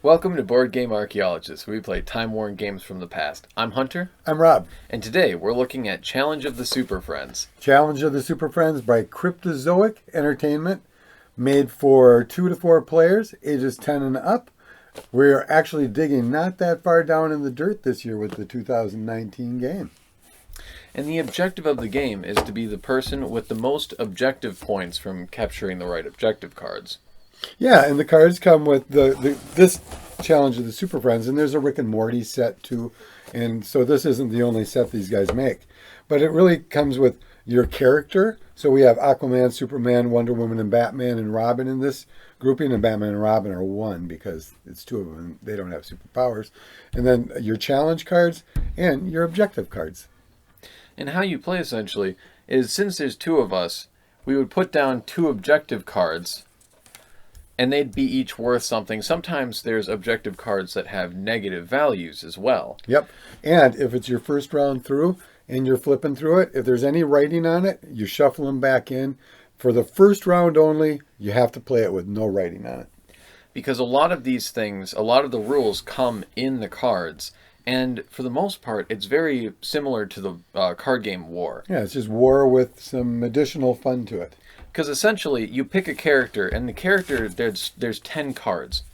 Welcome to Board Game Archaeologists, where we play time-worn games from the past. I'm Hunter, I'm Rob. and today we're looking at Challenge of the Super Friends. Challenge of the Superfriends by Cryptozoic Entertainment, made for 2 to 4 players, ages 10 and up. We're actually digging not that far down in the dirt this year with the 2019 game. And the objective of the game is to be the person with the most objective points from capturing the right objective cards. Yeah, and the cards come with this Challenge of the Superfriends, and there's a Rick and Morty set too. And so this isn't the only set these guys make. But it really comes with your character. So we have Aquaman, Superman, Wonder Woman, and Batman and Robin in this grouping. And Batman and Robin are one because it's two of them. They don't have superpowers. And then your challenge cards and your objective cards. And how you play, essentially, is since there's two of us, we would put down two objective cards, and they'd be each worth something. Sometimes there's objective cards that have negative values as well. Yep. And if it's your first round through and you're flipping through it, if there's any writing on it, you shuffle them back in. For the first round only, you have to play it with no writing on it. Because a lot of these things, a lot of the rules come in the cards, and for the most part, it's very similar to the card game War. Yeah, it's just war with some additional fun to it. Because essentially, you pick a character, and the character, there's 10 cards.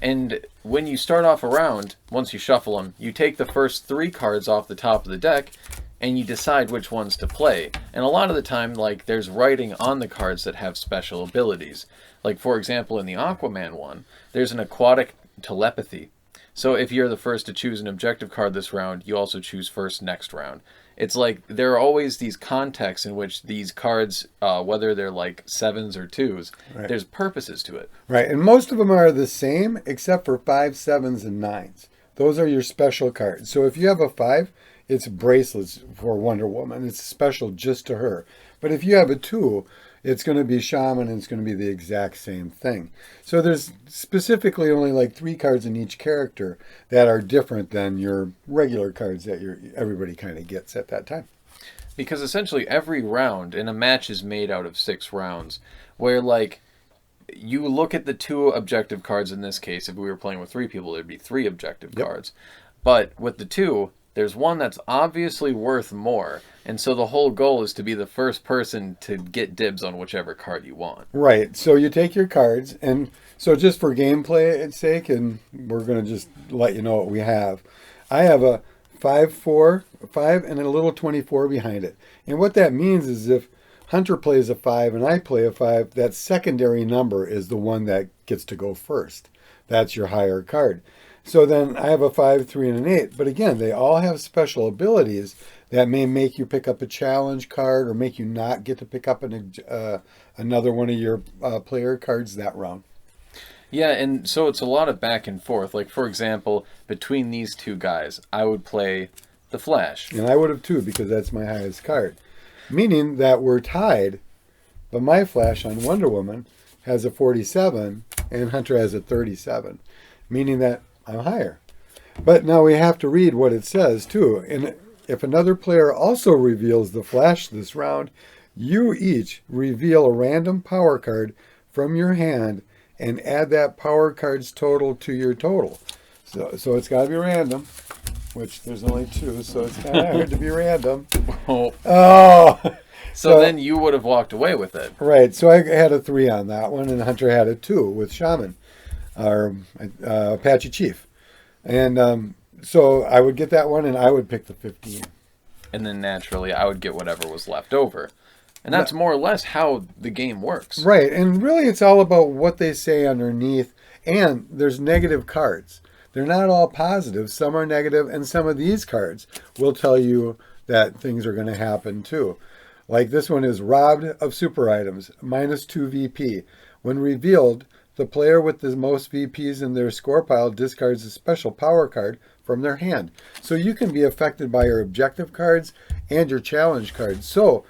And when you start off a round, once you shuffle them, you take the first 3 cards off the top of the deck, and you decide which ones to play. And a lot of the time, like, there's writing on the cards that have special abilities. Like, for example, in the Aquaman one, there's an aquatic telepathy. So if you're the first to choose an objective card this round, you also choose first next round. It's like there are always these contexts in which these cards, whether they're like 7s or 2s, Right. there's purposes to it. Right, and most of them are the same except for 5, 7s, and 9s. Those are your special cards. So if you have a 5, it's bracelets for Wonder Woman. It's special just to her. But if you have a 2, it's going to be Shaman, and it's going to be the exact same thing. So there's specifically only like 3 cards in each character that are different than your regular cards that everybody kind of gets at that time. Because essentially every round in a match is made out of 6 rounds, where like you look at the 2 objective cards in this case. If we were playing with 3 people, there'd be 3 objective cards. But with the 2, there's one that's obviously worth more. And so the whole goal is to be the first person to get dibs on whichever card you want. Right. So you take your cards, and so just for gameplay's sake, and we're going to just let you know what we have. I have a 5-4, 5, and a little 24 behind it. And what that means is if Hunter plays a 5 and I play a 5, that secondary number is the one that gets to go first. That's your higher card. So then I have a 5, 3, and an 8. But again, they all have special abilities that may make you pick up a challenge card or make you not get to pick up another one of your player cards that round. Yeah, and so it's a lot of back and forth. Like, for example, between these 2 guys, I would play the Flash. And I would have too, because that's my highest card. Meaning that we're tied, but my Flash on Wonder Woman has a 47 and Hunter has a 37. Meaning that I'm higher. But now we have to read what it says too. And if another player also reveals the Flash this round, you each reveal a random power card from your hand and add that power card's total to your total. So it's got to be random, which there's only 2, so it's kind of hard to be random. Oh! So then you would have walked away with it. Right. So I had a 3 on that one, and Hunter had a 2 with Shaman, or Apache Chief. And so I would get that one, and I would pick the 15. And then naturally I would get whatever was left over. And that's more or less how the game works. Right. And really it's all about what they say underneath. And there's negative cards. They're not all positive. Some are negative, and some of these cards will tell you that things are going to happen too. Like this one is robbed of super items, -2 VP. When revealed, the player with the most VPs in their score pile discards a special power card from their hand. So you can be affected by your objective cards and your challenge cards. So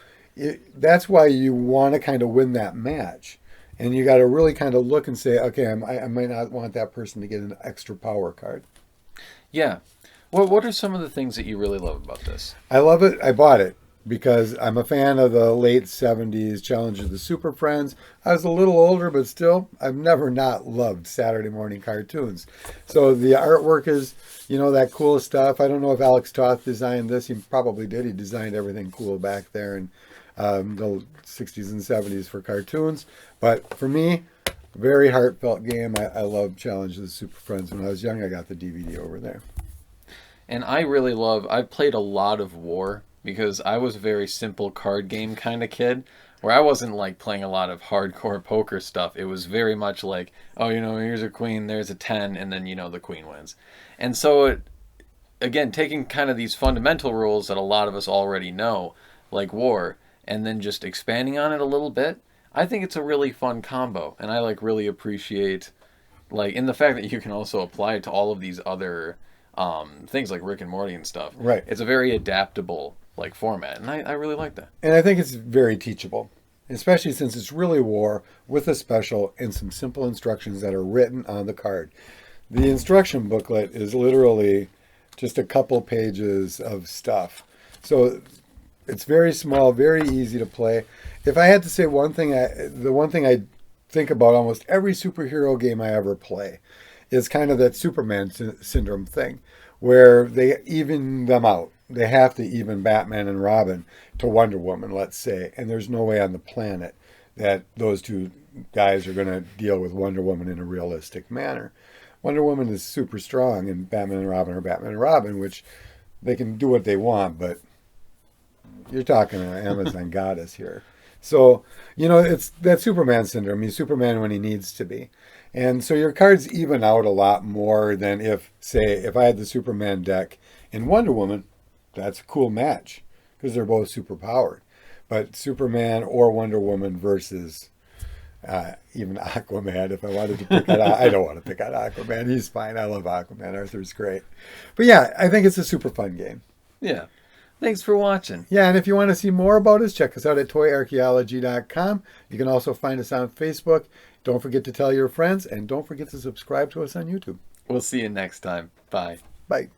that's why you want to kind of win that match. And you got to really kind of look and say, okay, I might not want that person to get an extra power card. Yeah. Well, what are some of the things that you really love about this? I love it. I bought it. because I'm a fan of the late 70s Challenge of the Super Friends. I was a little older, but still, I've never not loved Saturday morning cartoons. So the artwork is, that cool stuff. I don't know if Alex Toth designed this. He probably did. He designed everything cool back there in the 60s and 70s for cartoons. But for me, very heartfelt game. I love Challenge of the Super Friends. When I was young, I got the DVD over there. And I've played a lot of War because I was a very simple card game kind of kid where I wasn't like playing a lot of hardcore poker stuff. It was very much like, oh, here's a queen, there's a 10, and then, the queen wins. And so, again, taking kind of these fundamental rules that a lot of us already know, like War, and then just expanding on it a little bit, I think it's a really fun combo. And I really appreciate, in the fact that you can also apply it to all of these other things like Rick and Morty and stuff. Right. It's a very adaptable format, and I really like that. And I think it's very teachable, especially since it's really War with a special and some simple instructions that are written on the card. The instruction booklet is literally just a couple pages of stuff. So it's very small, very easy to play. If I had to say one thing, the one thing I think about almost every superhero game I ever play is kind of that Superman syndrome thing, where they even them out. They have to even Batman and Robin to Wonder Woman, let's say, and there's no way on the planet that those two guys are going to deal with Wonder Woman in a realistic manner. Wonder Woman is super strong, and Batman and Robin are Batman and Robin, which they can do what they want, but you're talking an Amazon goddess here. So, it's that Superman syndrome. He's Superman when he needs to be. And so your cards even out a lot more than if I had the Superman deck in Wonder Woman, that's a cool match because they're both super powered. But Superman or Wonder Woman versus even Aquaman, if I wanted to pick out, I don't want to pick out Aquaman. He's fine. I love Aquaman. Arthur's great. But yeah, I think it's a super fun game. Yeah. Thanks for watching. Yeah, and if you want to see more about us, check us out at toyarchaeology.com. You can also find us on Facebook. Don't forget to tell your friends, and don't forget to subscribe to us on YouTube. We'll see you next time. Bye. Bye.